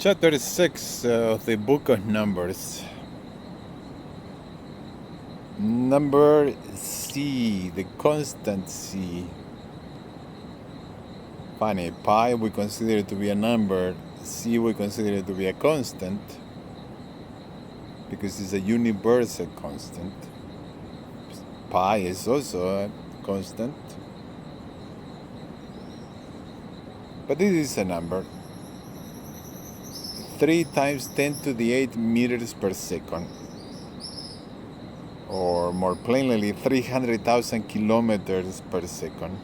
Chapter 6 of the Book of Numbers. Number C, the constant C. Funny, pi we consider it to be a number, C we consider it to be a constant because it's a universal constant. Pi is also a constant. But this is a number. 3 times 10 to the 8 meters per second. Or more plainly, 300,000 kilometers per second.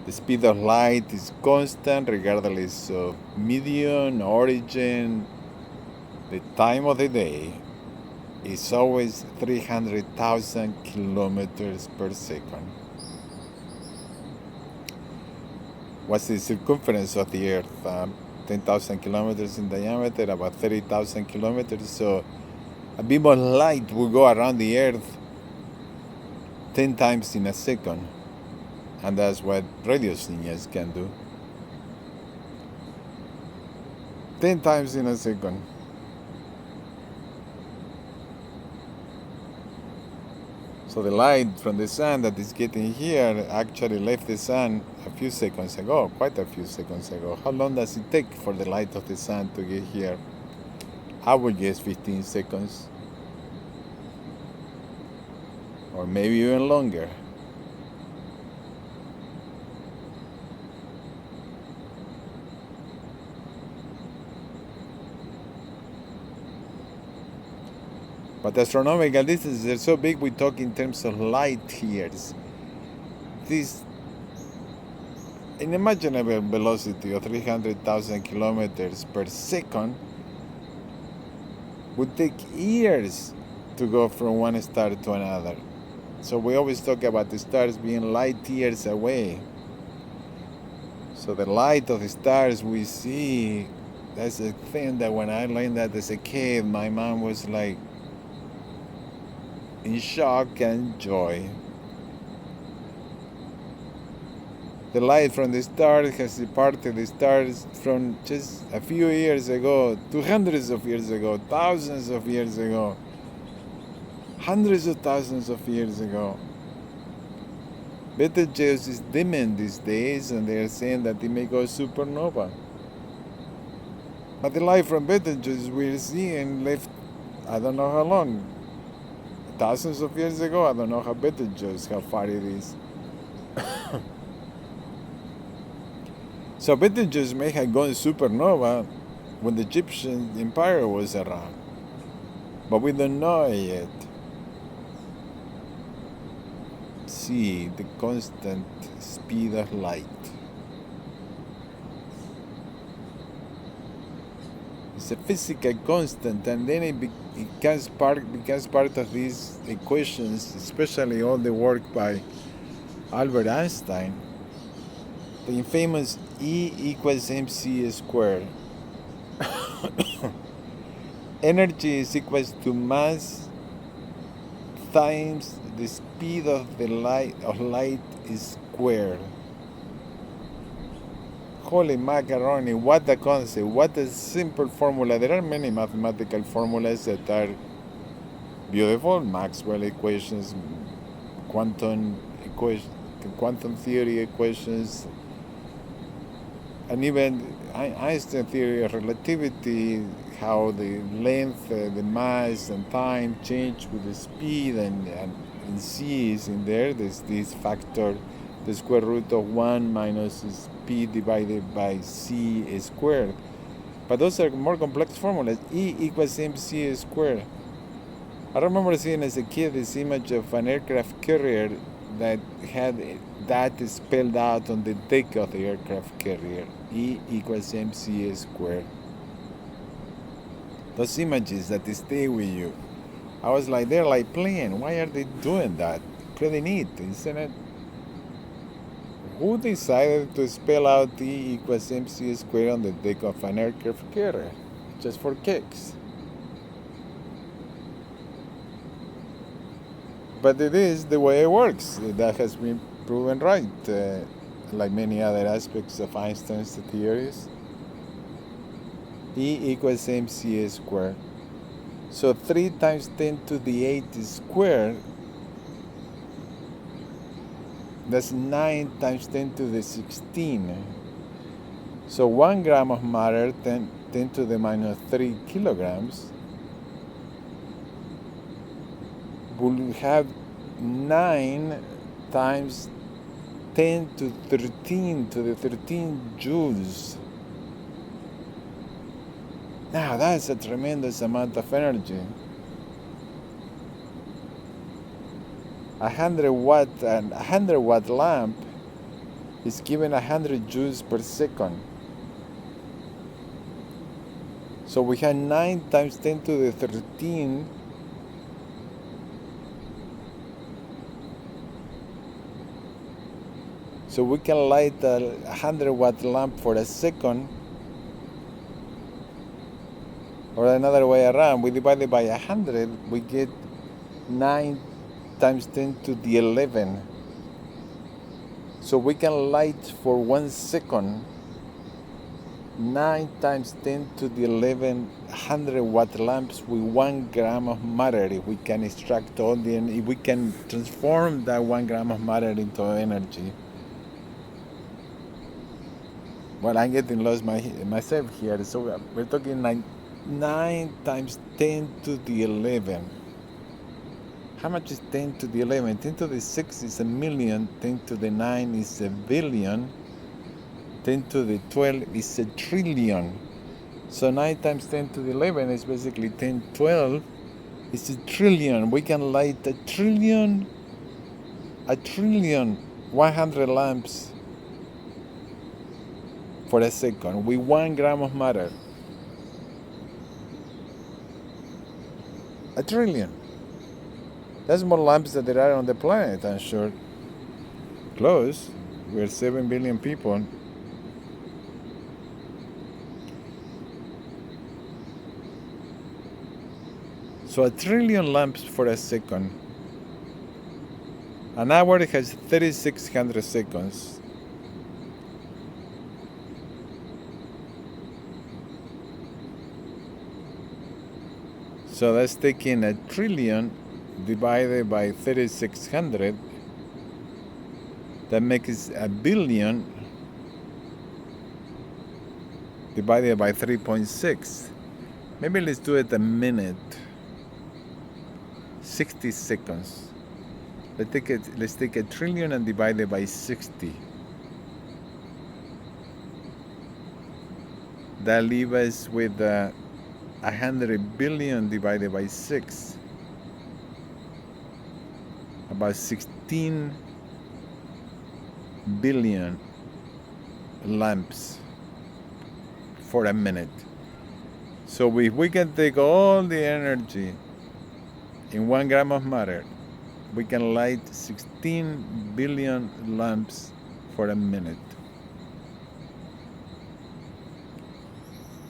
The speed of light is constant regardless of medium, origin. The time of the day is always 300,000 kilometers per second. What's the circumference of the Earth? 10,000 kilometers in diameter, about 30,000 kilometers. So a beam of light will go around the Earth 10 times in a second. And that's what radio signals can do. 10 times in a second. So the light from the sun that is getting here actually left the sun a few seconds ago, quite a few seconds ago. How long does it take for the light of the sun to get here? I would guess 15 seconds. Or maybe even longer. But astronomical distances are so big, we talk in terms of light years. This unimaginable velocity of 300,000 kilometers per second would take years to go from one star to another. So we always talk about the stars being light years away. So the light of the stars we see, that's a thing that when I learned that as a kid, my mom was like, in shock and joy. The light from the stars has departed the stars from just a few years ago, to hundreds of years ago, thousands of years ago, hundreds of thousands of years ago. Betelgeuse is dimming these days, and they are saying that it may go supernova. But the light from Betelgeuse we're seeing left, I don't know how long, thousands of years ago. I don't know how Betelgeuse, how far it is. So Betelgeuse may have gone supernova when the Egyptian Empire was around. But we don't know it yet. See the constant speed of light. It's a physical constant, and then it becomes part of these equations, especially all the work by Albert Einstein. The infamous E equals mc squared. Energy is equals to mass times the speed of the light is squared. Holy macaroni, what a concept, what a simple formula. There are many mathematical formulas that are beautiful, Maxwell equations, quantum theory equations, and even Einstein theory of relativity, how the length, the mass, and time change with the speed, and c is in there. There's this factor, the square root of 1 minus p divided by c squared. But those are more complex formulas. E equals mc squared. I remember seeing as a kid this image of an aircraft carrier that had that spelled out on the deck of the aircraft carrier. E equals mc squared. Those images that stay with you. I was like, they're like playing. Why are they doing that? Pretty neat, isn't it? Who decided to spell out E equals mc squared on the deck of an aircraft carrier? Just for kicks. But it is the way it works. That has been proven right, like many other aspects of Einstein's theories. E equals mc squared. So 3 times 10 to the 8 squared, that's 9 times 10 to the 16. So 1 gram of matter, 10 to the minus 3 kilograms, will have 9 times 10 to 13 to the 13 joules. Now that's a tremendous amount of energy. 100 watt lamp is given 100 joules per second. So we have 9 times 10 to the 13 . So we can light a 100 watt lamp for a second, or another way around, we divide it by 100, we get 9 times 10 to the 11. So we can light for 1 second 9 times 10 to the 11 100 watt lamps with 1 gram of matter. If we can extract all the, if we can transform that 1 gram of matter into energy. Well, I'm getting lost myself here. So we're talking like 9 times 10 to the 11. How much is 10 to the 11? 10 to the 6 is a million. 10 to the 9 is a billion. 10 to the 12 is a trillion. So 9 times 10 to the 11 is basically 10, 12. It's a trillion. We can light a trillion, 100 lamps for a second with 1 gram of matter. A trillion. That's more lamps than there are on the planet, I'm sure. Close. We're 7 billion people. So a trillion lamps for a second. An hour has 3,600 seconds. So that's taking a trillion divided by 3,600. That makes a billion divided by 3.6. Maybe let's do it a minute. 60 seconds. Let's take a trillion and divide it by 60. That leaves us with 100 billion divided by 6. About 16 billion lamps for a minute. So if we can take all the energy in 1 gram of matter, we can light 16 billion lamps for a minute.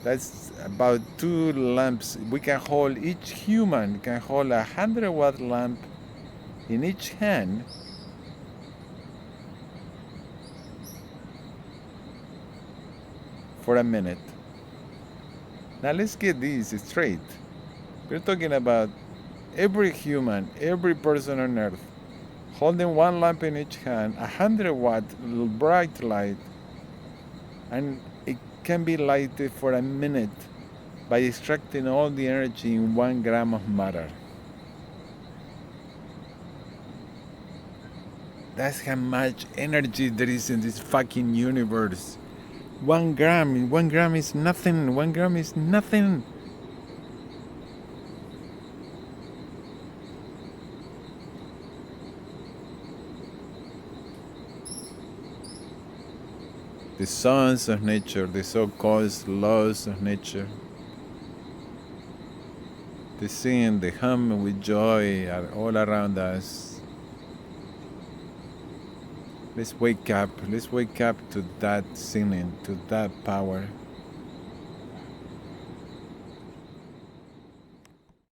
That's about 2 lamps. We can hold, each human can hold 100 watt lamp in each hand. For a minute. Now let's get this straight. We're talking about every human, every person on earth, holding 1 lamp in each hand, 100 watt bright light, and it can be lighted for a minute by extracting all the energy in 1 gram of matter. That's how much energy there is in this fucking universe. 1 gram is nothing. 1 gram is nothing. The sons of nature, the so-called laws of nature, the sing, the hum with joy are all around us. Let's wake up to that singing, to that power.